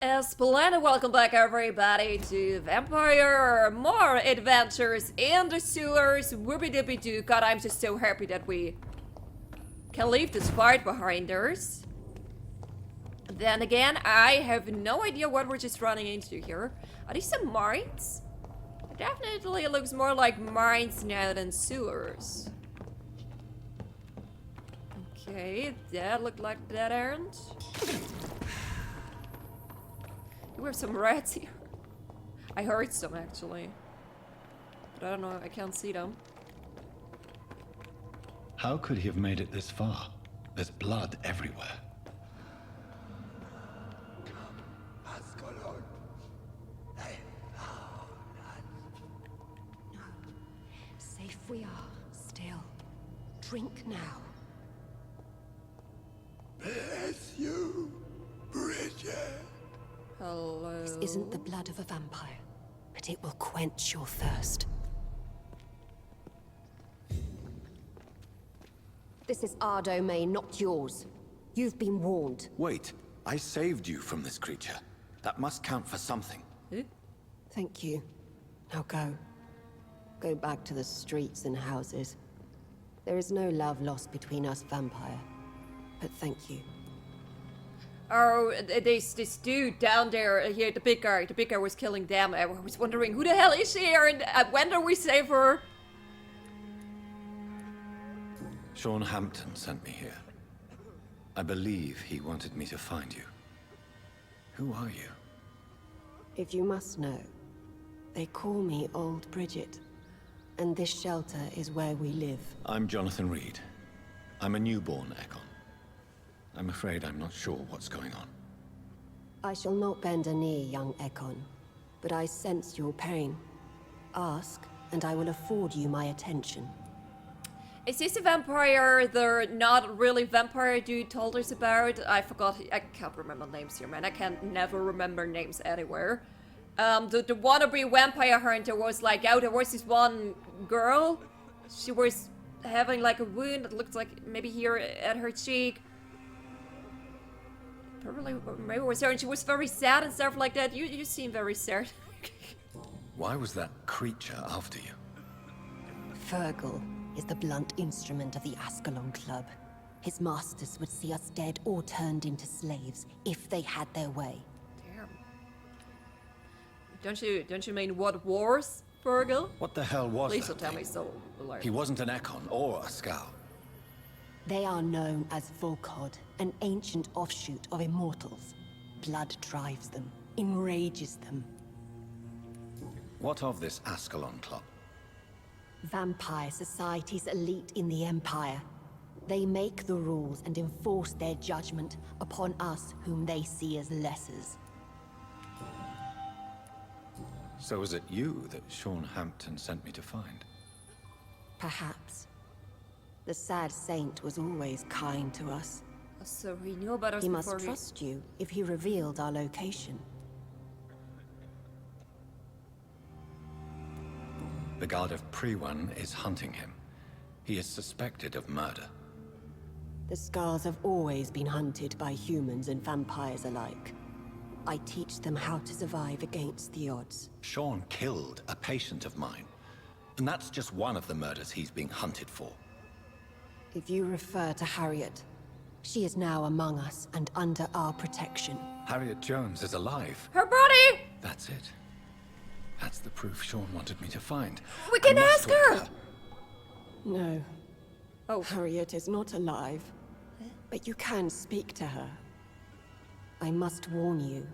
Splendid, welcome back everybody to Vampyr, more adventures in the sewers, whoopie-doopie-doo. God, I'm just so happy that we can leave this fight behind us. Then again, I have no idea what we're just running into here. Are these some mines? Definitely it looks more like mines now than sewers. Okay, that looked like that errand. We have some rats here. I heard some actually. But I don't know, I can't see them. How could he have made it this far? There's blood everywhere. Safe we are, still. Drink now. Bless you, Bridget. Hello. This isn't the blood of a vampire, but it will quench your thirst. This is our domain, not yours. You've been warned. Wait, I saved you from this creature. That must count for something. Thank you. Now go. Go back to the streets and houses. There is no love lost between us, vampire. But thank you. Oh, this dude down there, here, the big guy was killing them. I was wondering, who the hell is here and when do we save her? Sean Hampton sent me here. I believe he wanted me to find you. Who are you? If you must know, they call me Old Bridget. And this shelter is where we live. I'm Jonathan Reid. I'm a newborn Ekon. I'm afraid I'm not sure what's going on. I shall not bend a knee, young Ekon, but I sense your pain. Ask, and I will afford you my attention. Is this a vampire the not really vampire dude told us about? I forgot, I can't remember names here, man. I can't never remember names anywhere. The wannabe vampire hunter was like, oh, there was this one girl. She was having like a wound that looked like maybe here at her cheek. Probably, maybe it was her, and she was very sad and stuff like that. You seem very sad. Why was that creature after you? Fergal is the blunt instrument of the Ascalon Club. His masters would see us dead or turned into slaves if they had their way. Damn. Don't you mean what wars, Fergal? What the hell was Please that don't tell me thing? so. Like. He wasn't an Ekon or a Skal. They are known as Volkod, an ancient offshoot of immortals. Blood drives them, enrages them. What of this Ascalon Club? Vampire society's elite in the Empire. They make the rules and enforce their judgment upon us whom they see as lessers. So was it you that Sean Hampton sent me to find? Perhaps. The sad saint was always kind to us. So he knew about us He before must trust you if he revealed our location. The guard of Prewan is hunting him. He is suspected of murder. The Skals have always been hunted by humans and vampires alike. I teach them how to survive against the odds. Sean killed a patient of mine. And that's just one of the murders he's being hunted for. If you refer to Harriet, she is now among us and under our protection. Harriet Jones is alive. Her body! That's it. That's the proof Sean wanted me to find. We can I must ask talk to her! No. Oh. Harriet is not alive. But you can speak to her. I must warn you.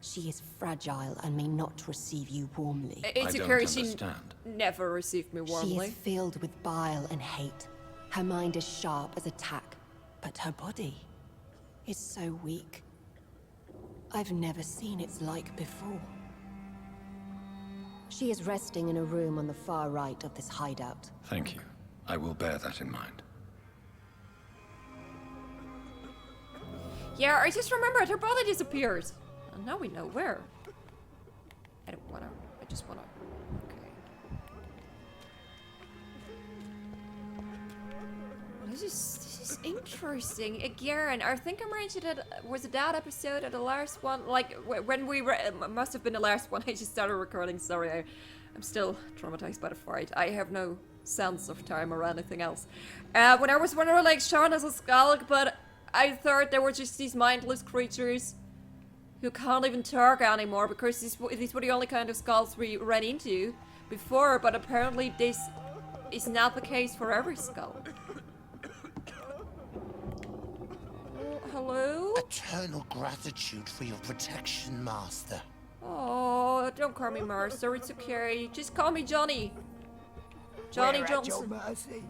She is fragile and may not receive you warmly. It's I a don't curse she understand. never received me She warmly. is filled with bile and hate. Her mind is sharp as a tack, but her body is so weak. I've never seen its like before. She is resting in a room on the far right of this hideout. Thank you. I will bear that in mind. Yeah, I just remembered her body disappeared. And now we know where. I don't wanna. I just wanna. Okay. This is It's interesting. Again, I think I mentioned it. Was it that episode or the last one? Like, when we must have been the last one. I just started recording. Sorry, I'm still traumatized by the fight. I have no sense of time or anything else. When I was wondering, like, Sean as a skull, but I thought they were just these mindless creatures who can't even talk anymore because these were the only kind of skulls we ran into before, but apparently this is not the case for every skull. Oh, hello? Eternal gratitude for your protection, Master. Oh, don't call me Master, it's okay. Just call me Johnny. Johnny We're Johnson. at your mercy.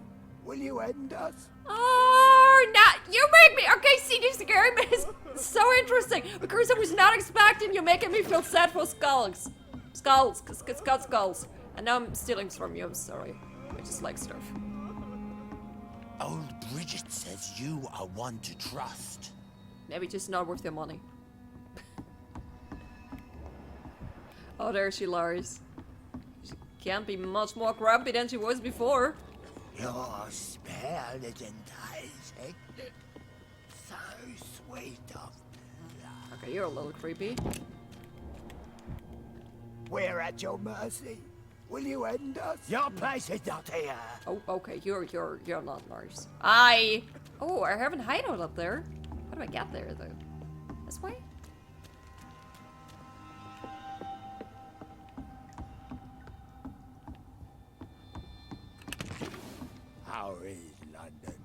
Will you end us? Oh, you make me. Okay, see, this game is so interesting because I was not expecting you making me feel sad for skulls. Skulls. And now I'm stealing from you. I'm sorry. I just like stuff. Old Bridget says you are one to trust. Maybe just not worth your money. Oh, there she lies. She can't be much more grumpy than she was before. Your spell is enticing. So sweet of blood. Okay, you're a little creepy. We're at your mercy. Will you end us? Your place is not here. Oh, okay, you're not nice. Oh, I have a hideout up there. How do I get there though? This way? How is London?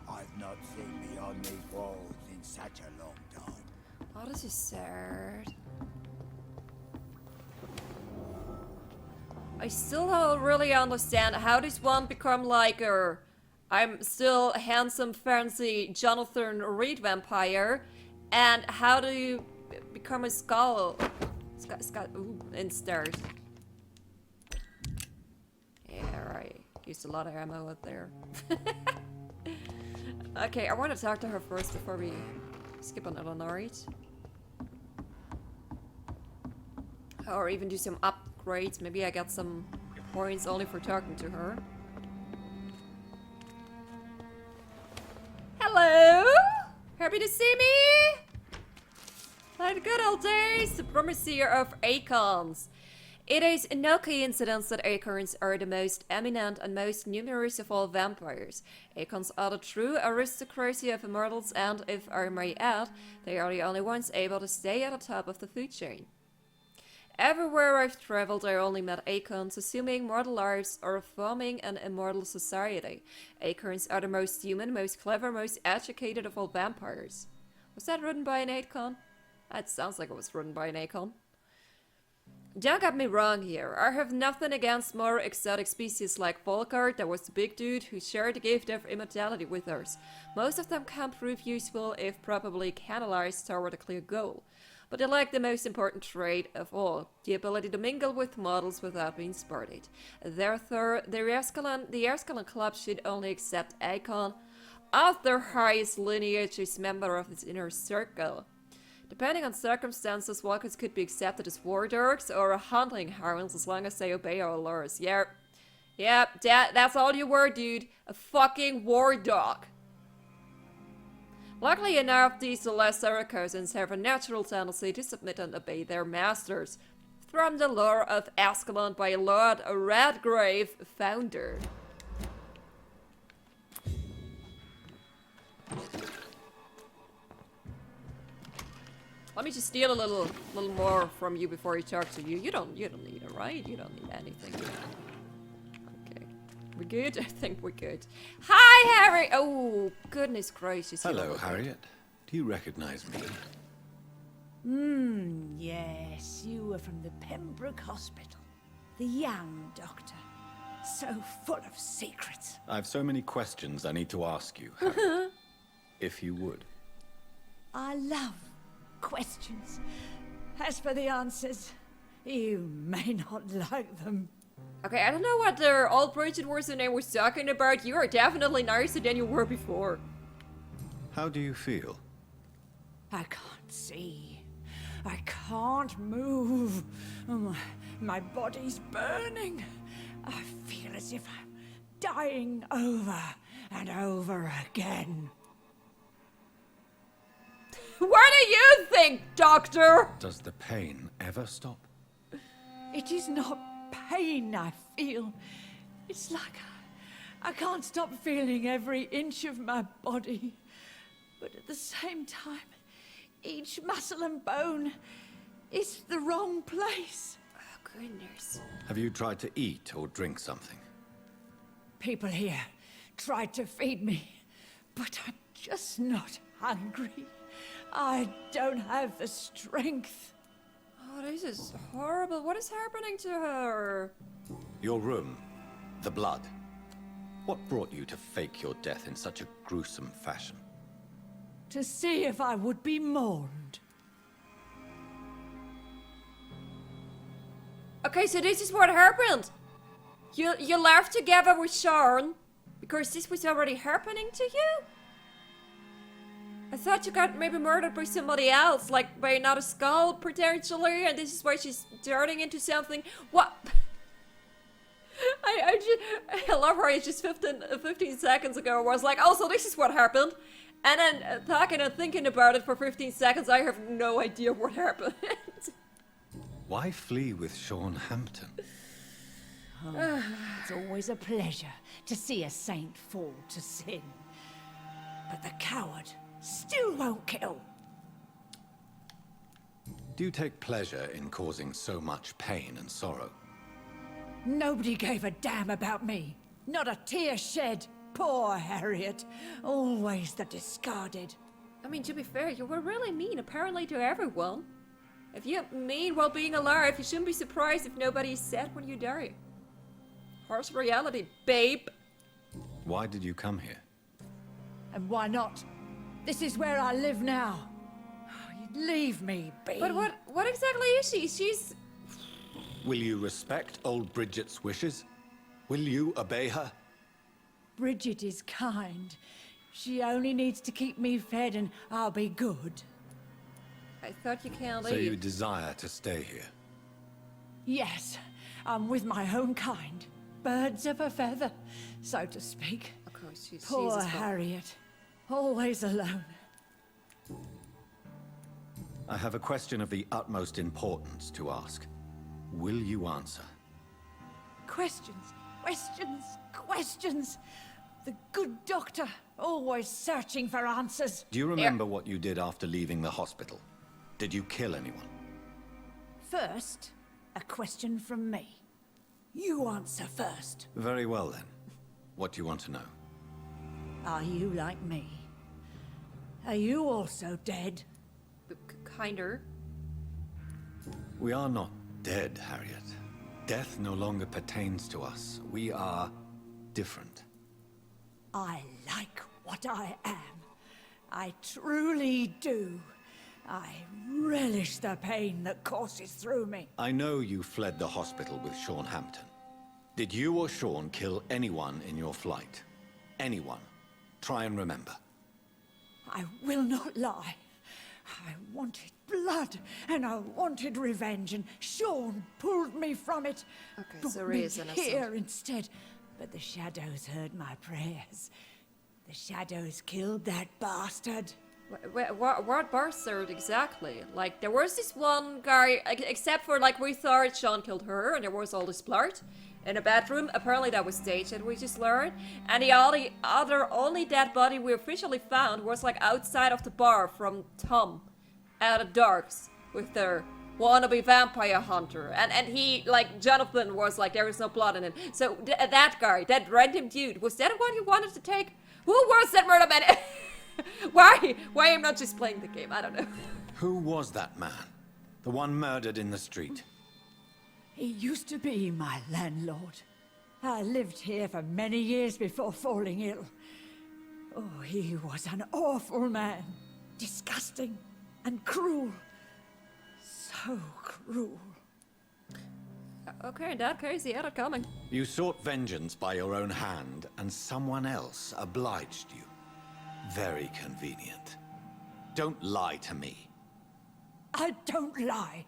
I've not seen beyond these walls in such a long time. Oh, this is sad. I still don't really understand how does one become like I'm still a handsome, fancy Jonathan Reid vampire, and how do you become a skull? Instead. Yeah, right. Used a lot of ammo out there. Okay, I want to talk to her first before we skip another night. Or even do some upgrades. Maybe I got some points only for talking to her. Hello! Happy to see me? Like the good old days, supremacy of acorns. It is no coincidence that acorns are the most eminent and most numerous of all vampires. Acorns are the true aristocracy of immortals, and if I may add, they are the only ones able to stay at the top of the food chain. Everywhere I've traveled, I only met acorns, assuming mortal lives or forming an immortal society. Acorns are the most human, most clever, most educated of all vampires. Was that written by an acorn? That sounds like it was written by an acorn. Don't get me wrong here. I have nothing against more exotic species like Volkart, that was the big dude who shared the gift of immortality with us. Most of them can prove useful if properly canalized toward a clear goal. But they lack the most important trait of all, the ability to mingle with mortals without being spotted. Therefore, the Erskine Club should only accept Acorn of their highest lineage as member of its inner circle. Depending on circumstances, walkers could be accepted as war dogs or hunting hounds as long as they obey our laws. Yeah, that's all you were, dude. A fucking war dog. Luckily enough, these lesser cousins have a natural tendency to submit and obey their masters, from the lore of Ascalon by Lord Redgrave, founder. Let me just steal a little more from you before I talk to you. You don't need it, right? You don't need anything. Okay. We good? I think we're good. Hi, Harry! Oh, goodness gracious. Hello, Harriet. Do you recognize me? Yes, you were from the Pembroke Hospital. The young doctor. So full of secrets. I've so many questions I need to ask you, Harriet. If you would. I love questions. As for the answers, you may not like them. Okay, I don't know what the old Bridget was talking about. You are definitely nicer than you were before. How do you feel? I can't see. I can't move. My body's burning. I feel as if I'm dying over and over again. What do you think, Doctor? Does the pain ever stop? It is not pain I feel. It's like I can't stop feeling every inch of my body. But at the same time, each muscle and bone is the wrong place. Oh, goodness. Have you tried to eat or drink something? People here tried to feed me, but I'm just not hungry. I don't have the strength. Oh, this is horrible. What is happening to her? Your room, the blood. What brought you to fake your death in such a gruesome fashion? To see if I would be mourned. Okay, so this is what happened. You left together with Sean because this was already happening to you? I thought you got maybe murdered by somebody else, like by another skull, potentially, and this is why she's turning into something. What? I love her. It's just 15 seconds ago. I was like, oh, so this is what happened. And then talking and thinking about it for 15 seconds, I have no idea what happened. Why flee with Sean Hampton? Oh, it's always a pleasure to see a saint fall to sin. But the coward still won't kill. Do you take pleasure in causing so much pain and sorrow? Nobody gave a damn about me. Not a tear shed. Poor Harriet. Always the discarded. I mean, to be fair, you were really mean, apparently, to everyone. If you're mean while being alive, you shouldn't be surprised if nobody is sad when you die. Harsh reality, babe. Why did you come here? And why not? This is where I live now. You'd leave me be. But what exactly is she? She's... Will you respect old Bridget's wishes? Will you obey her? Bridget is kind. She only needs to keep me fed and I'll be good. I thought you can't So you leave. desire to stay here? Yes, I'm with my own kind. Birds of a feather, so to speak. Of course, she's Poor as well. Harriet. Always alone. I have a question of the utmost importance to ask. Will you answer? Questions, questions, questions. The good doctor, always searching for answers. Do you remember what you did after leaving the hospital? Did you kill anyone? First, a question from me. You answer first. Very well then. What do you want to know? Are you like me? Are you also dead? Kinder. We are not dead, Harriet. Death no longer pertains to us. We are different. I like what I am. I truly do. I relish the pain that courses through me. I know you fled the hospital with Sean Hampton. Did you or Sean kill anyone in your flight? Anyone? Try and remember. I will not lie. I wanted blood, and I wanted revenge, and Sean pulled me from it. Okay, Brought so me Reid is innocent. here instead. But the shadows heard my prayers. The shadows killed that bastard. What bastard exactly? Like, there was this one guy, except for, like, we thought Sean killed her, and there was all this blood in a bedroom. Apparently that was staged, and we just learned. And the only dead body we officially found was, like, outside of the bar from Tom at the Darks with their wannabe vampire hunter. And he, like, Jonathan was like, there is no blood in it. So that guy, that random dude, was that the one you wanted to take? Who was that murder man? Why am I not just playing the game? I don't know. Who was that man? The one murdered in the street? He used to be my landlord. I lived here for many years before falling ill. Oh, he was an awful man. Disgusting and cruel. So cruel. Okay, in that case, he had it coming. You sought vengeance by your own hand, and someone else obliged you. Very convenient. Don't lie to me. I don't lie.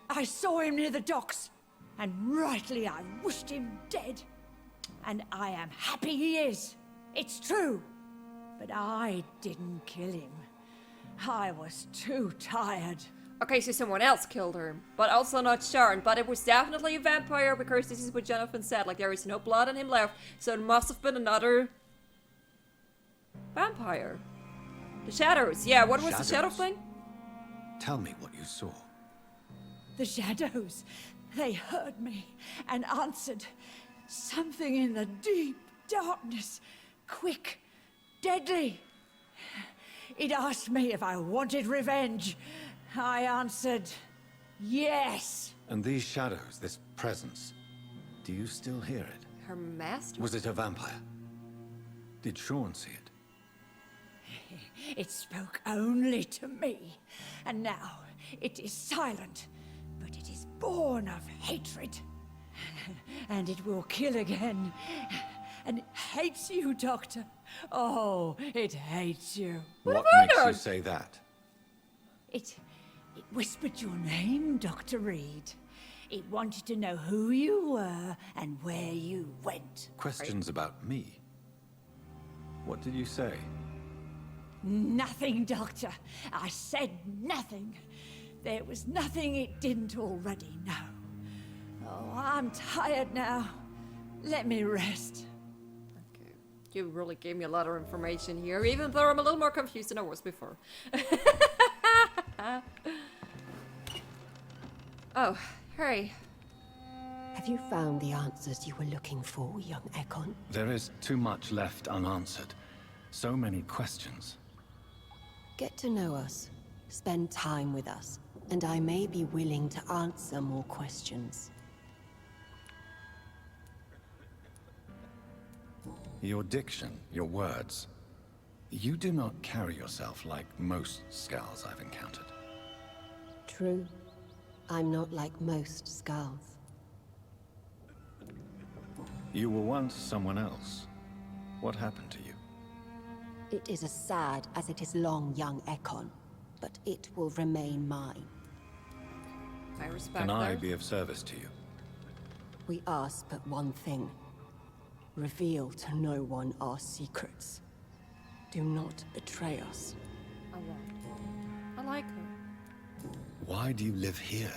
I saw him near the docks, and rightly I wished him dead. And I am happy he is. It's true. But I didn't kill him. I was too tired. Okay, so someone else killed her, but also not Sharon. But it was definitely a vampire because this is what Jonathan said. Like, there is no blood on him left, so it must have been another vampire. The shadows. Yeah, what was the shadow Shadows? thing? Tell me what you saw. The shadows, they heard me and answered. Something in the deep darkness, quick, deadly. It asked me if I wanted revenge. I answered, yes. And these shadows, this presence, do you still hear it? Her master? Was it a vampire? Did Sean see it? It spoke only to me, and now it is silent, but it is born of hatred. And it will kill again. And it hates you, Doctor. Oh, it hates you. What I makes you done? say that? It whispered your name, Dr. Reid. It wanted to know who you were and where you went. Questions about me? What did you say? Nothing, Doctor. I said nothing. There was nothing it didn't already know. Oh, I'm tired now. Let me rest. Okay. You really gave me a lot of information here, even though I'm a little more confused than I was before. Oh, hurry. Have you found the answers you were looking for, young Ekon? There is too much left unanswered. So many questions. Get to know us, spend time with us, and I may be willing to answer more questions. Your diction, your words. You do not carry yourself like most Skals I've encountered. True. I'm not like most Skals. You were once someone else. What happened to you? It is as sad as it is long, young Ekon, but it will remain mine. I respect Can I that. be of service to you? We ask but one thing. Reveal to no one our secrets. Do not betray us. I won't. I like her. Why do you live here?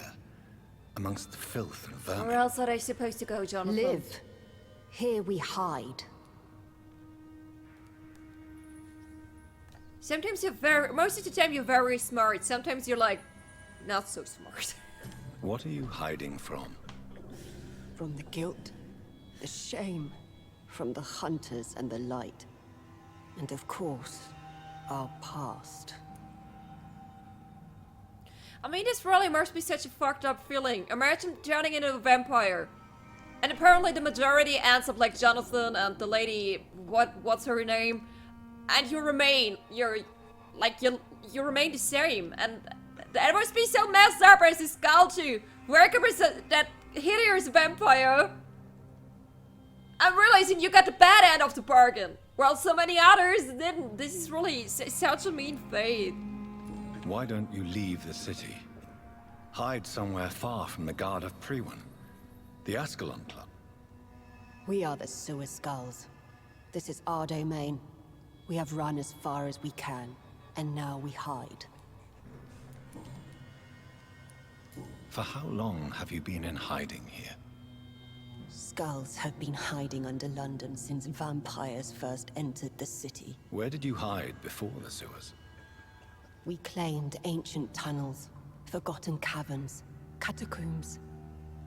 Amongst the filth and vermin? Where else are they supposed to go, Jonathan? Live. Here we hide. Sometimes you're very, most of the time you're very smart. Sometimes you're like, not so smart. What are you hiding from? From the guilt, the shame, from the hunters and the light. And of course, our past. I mean, this really must be such a fucked up feeling. Imagine turning into a vampire. And apparently the majority ends up like Jonathan and the lady, what's her name? And you remain, you remain the same. And that must be so messed up as a Skal too. Where can that hideous vampire? I'm realizing you got the bad end of the bargain. While so many others didn't. This is really such a mean fate. Why don't you leave the city? Hide somewhere far from the Guard of Priwen. The Ascalon Club. We are the Sewer Skulls. This is our domain. We have run as far as we can, and now we hide. For how long have you been in hiding here? Skulls have been hiding under London since vampires first entered the city. Where did you hide before the sewers? We claimed ancient tunnels, forgotten caverns, catacombs.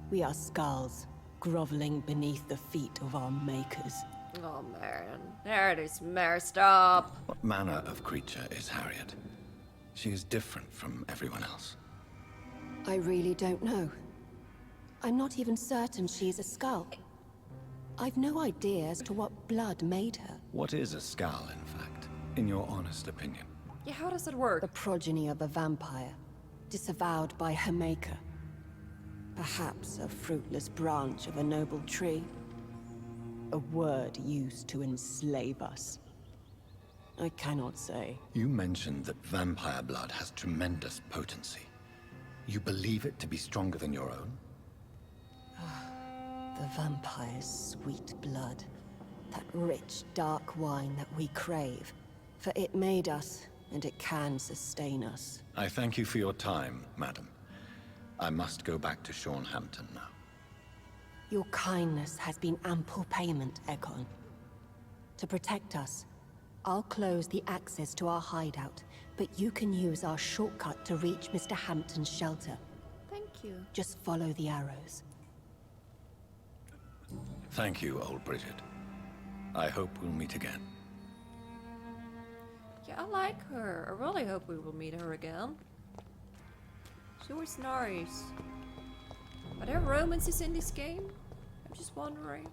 We are Skulls, groveling beneath the feet of our makers. Oh man, that is messed up. What manner of creature is Harriet? She is different from everyone else. I really don't know. I'm not even certain she is a Skull. I've no idea as to what blood made her. What is a Skal, in fact, in your honest opinion? Yeah, how does it work? The progeny of a vampire, disavowed by her maker. Perhaps a fruitless branch of a noble tree. A word used to enslave us. I cannot say. You mentioned that vampire blood has tremendous potency. You believe it to be stronger than your own? The vampire's sweet blood. That rich, dark wine that we crave. For it made us, and it can sustain us. I thank you for your time, madam. I must go back to Shornhampton now. Your kindness has been ample payment, Ekon. To protect us, I'll close the access to our hideout, but you can use our shortcut to reach Mr. Hampton's shelter. Thank you. Just follow the arrows. Thank you, old Bridget. I hope we'll meet again. Yeah, I like her. I really hope we will meet her again. She was nice. Are there romances in this game? I'm just wondering.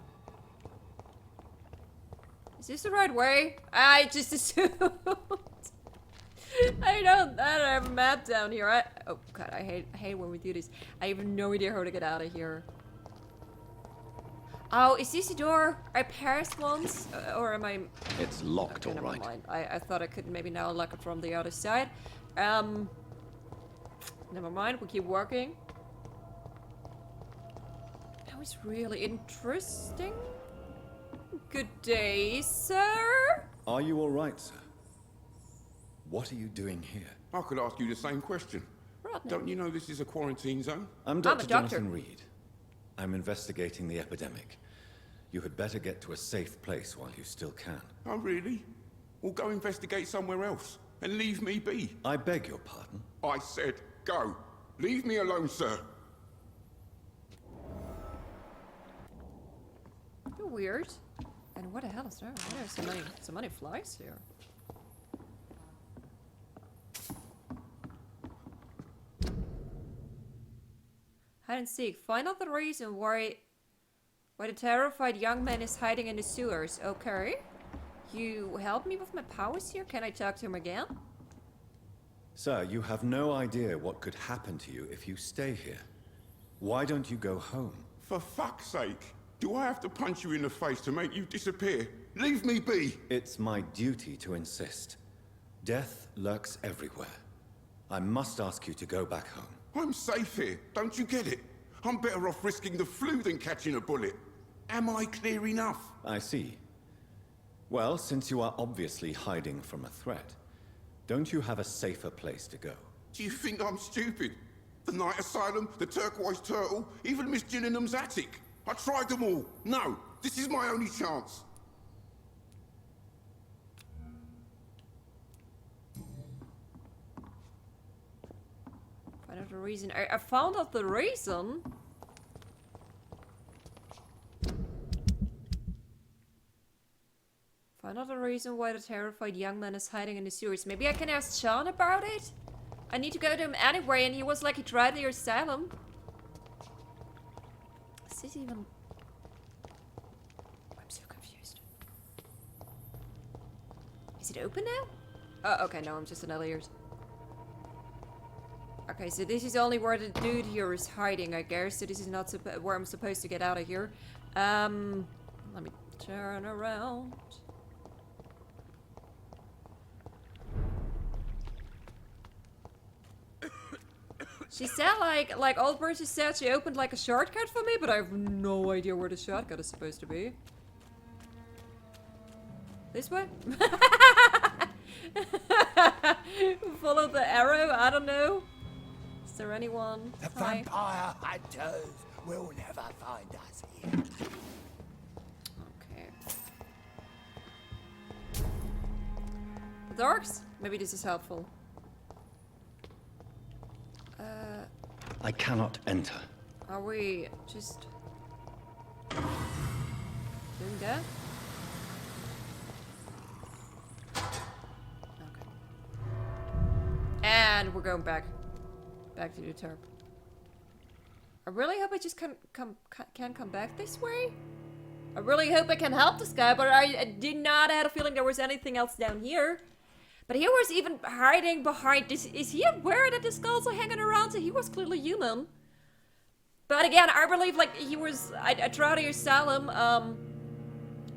Is this the right way? I just assumed. I don't have a map down here. Oh god, I hate when we do this. I have no idea how to get out of here. Oh, is this the door I passed once? Or am I... It's locked, okay, all never right. mind. I thought I could maybe now lock it from the other side. Never mind, we keep working. That was really interesting. Good day, sir. Are you all right, sir? What are you doing here? I could ask you the same question. Rodney. Don't you know this is a quarantine zone? I'm a Dr. doctor. Jonathan Reid. I'm investigating the epidemic. You had better get to a safe place while you still can. Oh, really? Well, go investigate somewhere else and leave me be. I beg your pardon? I said go. Leave me alone, sir. You're weird. And what the hell is there? Why are there so many flies here? Hide and seek. Find out the reason why the terrified young man is hiding in the sewers. Okay. You help me with my powers here? Can I talk to him again? Sir, you have no idea what could happen to you if you stay here. Why don't you go home? For fuck's sake. Do I have to punch you in the face to make you disappear? Leave me be. It's my duty to insist. Death lurks everywhere. I must ask you to go back home. I'm safe here. Don't you get it? I'm better off risking the flu than catching a bullet. Am I clear enough? I see. Well, since you are obviously hiding from a threat, don't you have a safer place to go? Do you think I'm stupid? The Night Asylum, the Turquoise Turtle, even Miss Gillingham's attic. I tried them all. No, this is my only chance. Find out the reason. I found out the reason. Find out the reason why the terrified young man is hiding in the sewers. Maybe I can ask Sean about it? I need to go to him anyway, and he was like he tried the asylum. Is this even... I'm so confused. Is it open now? Oh, okay, no, I'm just in other ears. Okay, so this is only where the dude here is hiding, I guess. So this is not where I'm supposed to get out of here. Let me turn around. She said like old person said she opened like a shortcut for me, but I have no idea where the shortcut is supposed to be. This way? Follow the arrow? I don't know. Is there anyone? The Hi. vampire hunters will never find us here. Okay. The doors? Maybe this is helpful. I cannot enter. Are we just doing that? Okay. And we're going back to the turp. I really hope I just can come back this way. I really hope I can help this guy, but I did not have a feeling there was anything else down here. But he was even hiding behind this. Is he aware that the skulls are hanging around? So he was clearly human. But again, I believe like he was. I tried to asylum.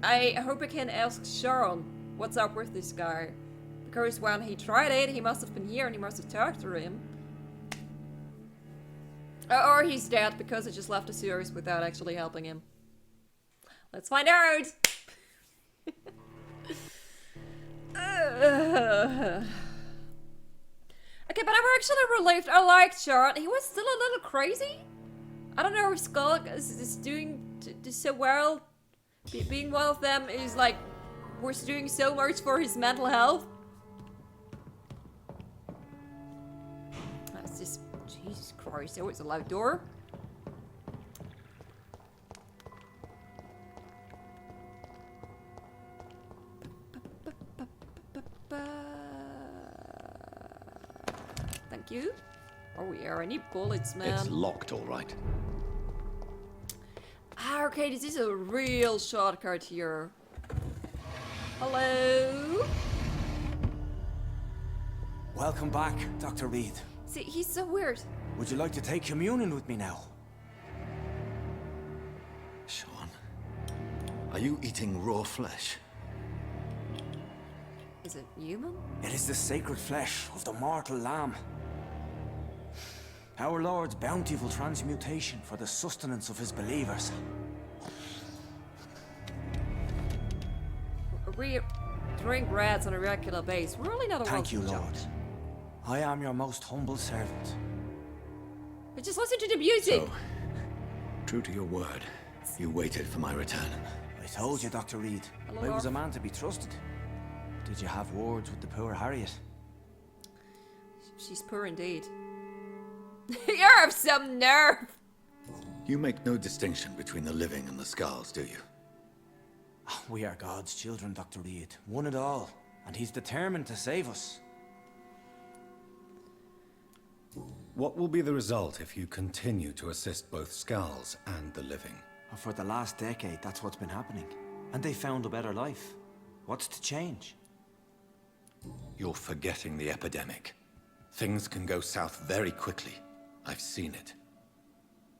I hope I can ask Sharon what's up with this guy, because when he tried it, he must have been here and he must have talked to him. Or he's dead because I just left the sewers without actually helping him. Let's find out. Okay, but I'm actually relieved. I liked Sharon. He was still a little crazy. I don't know if Skals is doing so well. Being one of them is like, was doing so much for his mental health. That's just, Jesus Christ, oh, it's a loud door. Thank you. Oh yeah, I need bullets, man. It's locked, all right. Ah, okay, this is a real shortcut here. Hello? Welcome back, Dr. Reid. See, he's so weird. Would you like to take communion with me now? Sean, are you eating raw flesh? Is it human? It is the sacred flesh of the mortal lamb. Our Lord's bountiful transmutation for the sustenance of his believers. We drink rats on a regular basis. We're really not a Thank you, welcome Lord. judge. I am your most humble servant. But just listen to the music. So, true to your word, you waited for my return. I told you, Dr. Reid, Hello, I was a Lord. man to be trusted. Did you have words with the poor Harriet? She's poor indeed. You have some nerve. You make no distinction between the living and the Skals, do you? We are God's children, Dr. Reid, one and all, and he's determined to save us. What will be the result if you continue to assist both Skals and the living? For the last decade, that's what's been happening. And they found a better life. What's to change? You're forgetting the epidemic. Things can go south very quickly. I've seen it.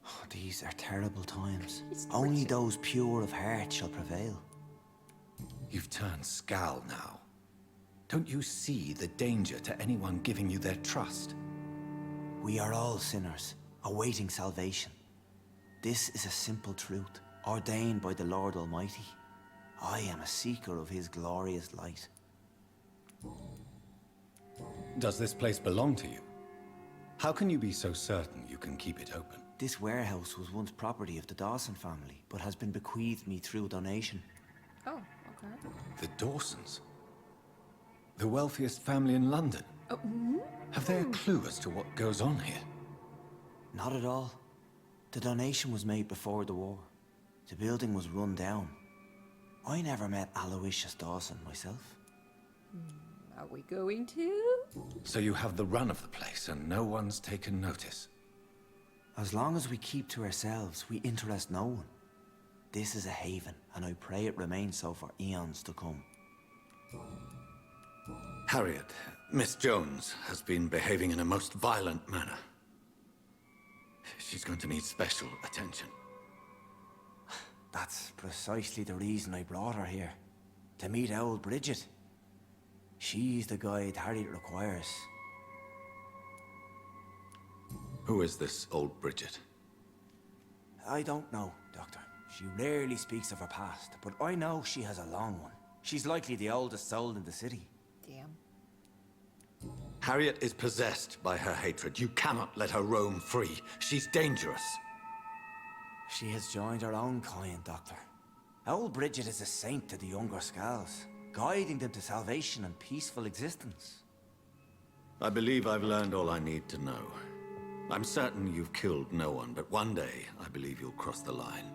Oh, these are terrible times. It's Only Richard. those pure of heart shall prevail. You've turned Skal now. Don't you see the danger to anyone giving you their trust? We are all sinners, awaiting salvation. This is a simple truth, ordained by the Lord Almighty. I am a seeker of his glorious light. Does this place belong to you? How can you be so certain you can keep it open? This warehouse was once property of the Dawson family, but has been bequeathed me through donation. Oh, okay. The Dawsons? The wealthiest family in London? Have they a clue as to what goes on here? Not at all. The donation was made before the war. The building was run down. I never met Aloysius Dawson myself. Are we going to? So you have the run of the place and no one's taken notice? As long as we keep to ourselves, we interest no one. This is a haven, and I pray it remains so for eons to come. Harriet, Miss Jones has been behaving in a most violent manner. She's going to need special attention. That's precisely the reason I brought her here. To meet old Bridget. She's the guide Harriet requires. Who is this old Bridget? I don't know, Doctor. She rarely speaks of her past, but I know she has a long one. She's likely the oldest soul in the city. Damn. Harriet is possessed by her hatred. You cannot let her roam free. She's dangerous. She has joined her own kind, Doctor. Old Bridget is a saint to the younger Skals, guiding them to salvation and peaceful existence. I believe I've learned all I need to know. I'm certain you've killed no one, but one day I believe you'll cross the line.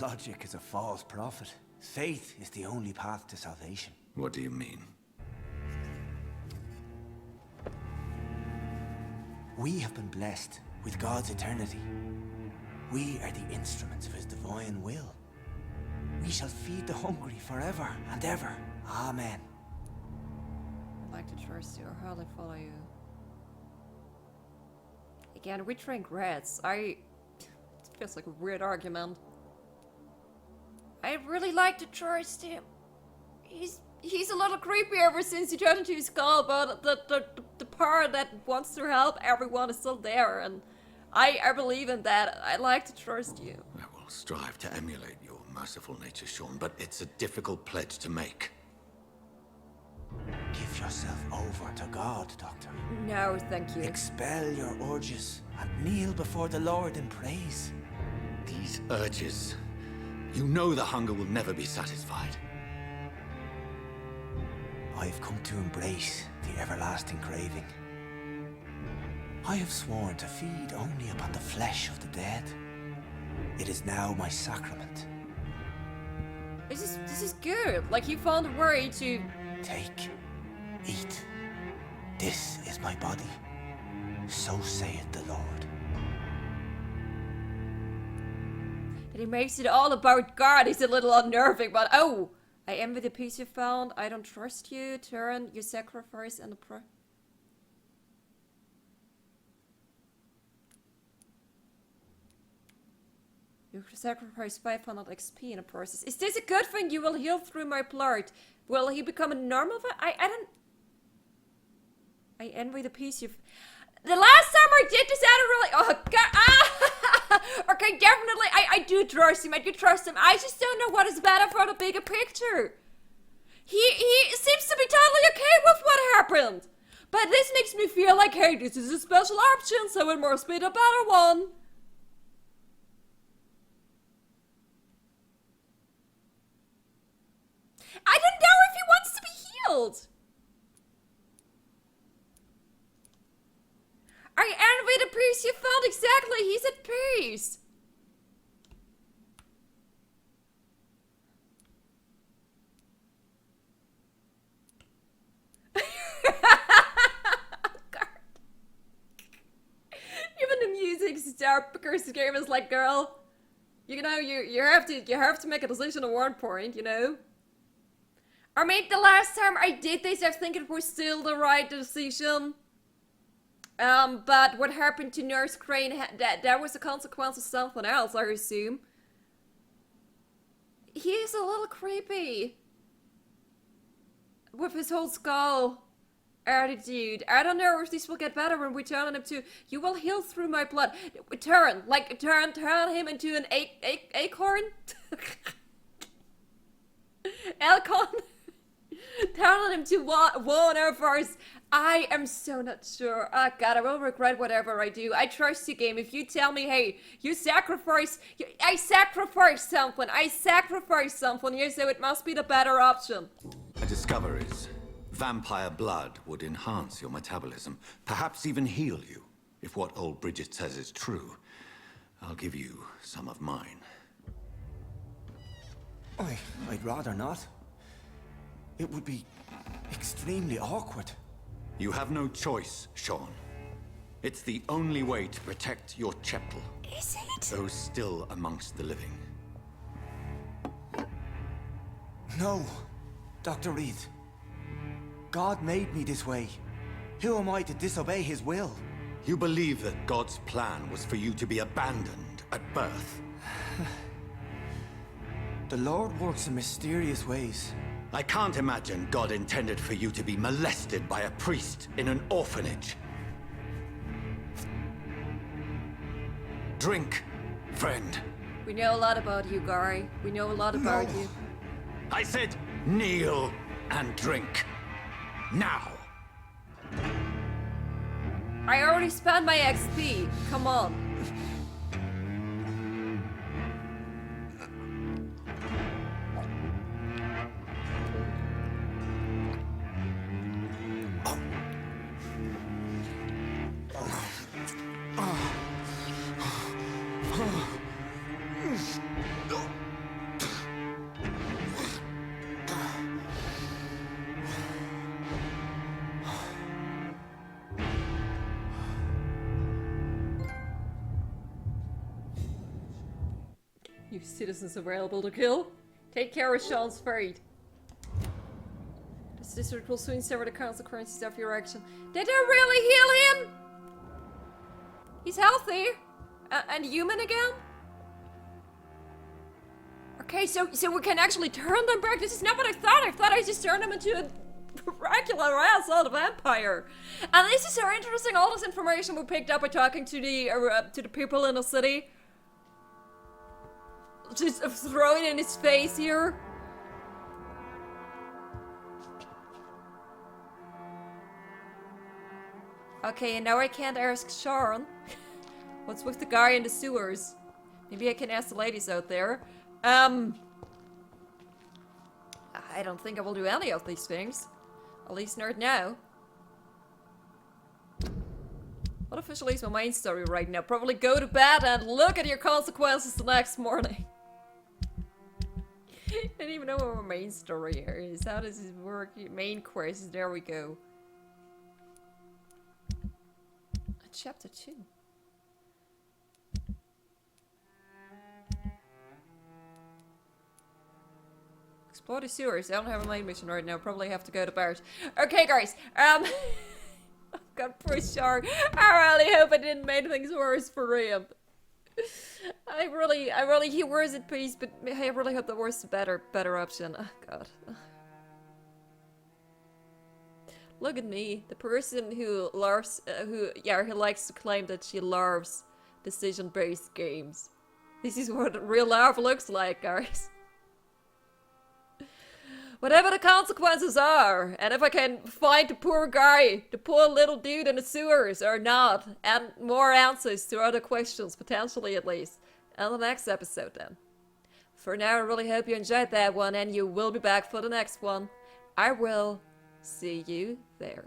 Logic is a false prophet. Faith is the only path to salvation. What do you mean? We have been blessed with God's eternity. We are the instruments of his divine will. We shall feed the hungry forever and ever. Amen. I'd like to trust you or hardly follow you. Again, we drink rats. It feels like a weird argument. I really like to trust him. He's a little creepy ever since he turned into a skull, but the part that wants to help everyone is still there, and I believe in that. I like to trust you. I will strive to emulate your merciful nature, Sean, but it's a difficult pledge to make. Give yourself over to God, Doctor. No, thank you. Expel your urges and kneel before the Lord in praise. These urges. You know the hunger will never be satisfied. I've come to embrace the everlasting craving. I have sworn to feed only upon the flesh of the dead. It is now my sacrament. This is good. Like, you found a way to... Take, eat. This is my body. So saith the Lord. And he makes it all about God. He's a little unnerving, but oh! I envy the peace you found. I don't trust you. Turn your sacrifice and the prayer. You sacrifice 500 XP in a process. Is this a good thing? You will heal through my blood. Will he become a normal? I don't... I envy the peace you've... The last time I did this, I don't really... Oh, God. Ah! Okay, definitely. I do trust him. I do trust him. I just don't know what is better for the bigger picture. He seems to be totally okay with what happened. But this makes me feel like, hey, this is a special option, so it must be the better one. I don't know if he wants to be healed. I envy the peace you found. Exactly, he's at peace. Even the music's dark because the game is like, girl, you know, you have to make a decision at one point, you know. I mean, the last time I did this, I think it was still the right decision. But what happened to Nurse Crane, that was a consequence of something else, I assume. He's a little creepy. With his whole skull attitude. I don't know if this will get better when we turn him to... You will heal through my blood. Turn him into an acorn? Alcon? Turn him to one of ours. I am so not sure. Oh God, I will regret whatever I do. I trust you, game. If you tell me, hey, I sacrifice something here, so it must be the better option. My discoveries. Vampire blood would enhance your metabolism, perhaps even heal you. If what old Bridget says is true, I'll give you some of mine. I'd rather not. It would be extremely awkward. You have no choice, Sean. It's the only way to protect your Cheptel. Is it? Those still amongst the living. No, Dr. Reid. God made me this way. Who am I to disobey his will? You believe that God's plan was for you to be abandoned at birth? The Lord works in mysterious ways. I can't imagine God intended for you to be molested by a priest in an orphanage. Drink, friend. We know a lot about you, Gary. We know a lot about you. I said kneel and drink. Now. I already spent my XP. Come on. You citizens available to kill? Take care of Sean's fate. This district will soon suffer the consequences of your action. Did they really heal him? He's healthy. And human again? Okay, so we can actually turn them back. This is not what I thought. I thought I just turned them into a regular asshole vampire. And this is so interesting. All this information we picked up by talking to the people in the city. just throw it in his face here. Okay, and now I can't ask Sharon. What's with the guy in the sewers? Maybe I can ask the ladies out there. I don't think I will do any of these things. At least not now. What officially is my main story right now? Probably go to bed and look at your consequences the next morning. I don't even know what my main story here is. How does this work? Main quest. There we go. Chapter 2. Explore the sewers. I don't have a main mission right now. Probably have to go to bed. Okay, guys. I've got pushed hard. I really hope I didn't make things worse for him. He was at peace, but I really hope that was the better option. Oh God. Look at me, the person who loves, who likes to claim that she loves decision-based games. This is what real love looks like, guys. Whatever the consequences are, and if I can find the poor guy, the poor little dude in the sewers or not, and more answers to other questions, potentially at least, in the next episode then. For now, I really hope you enjoyed that one, and you will be back for the next one. I will see you there.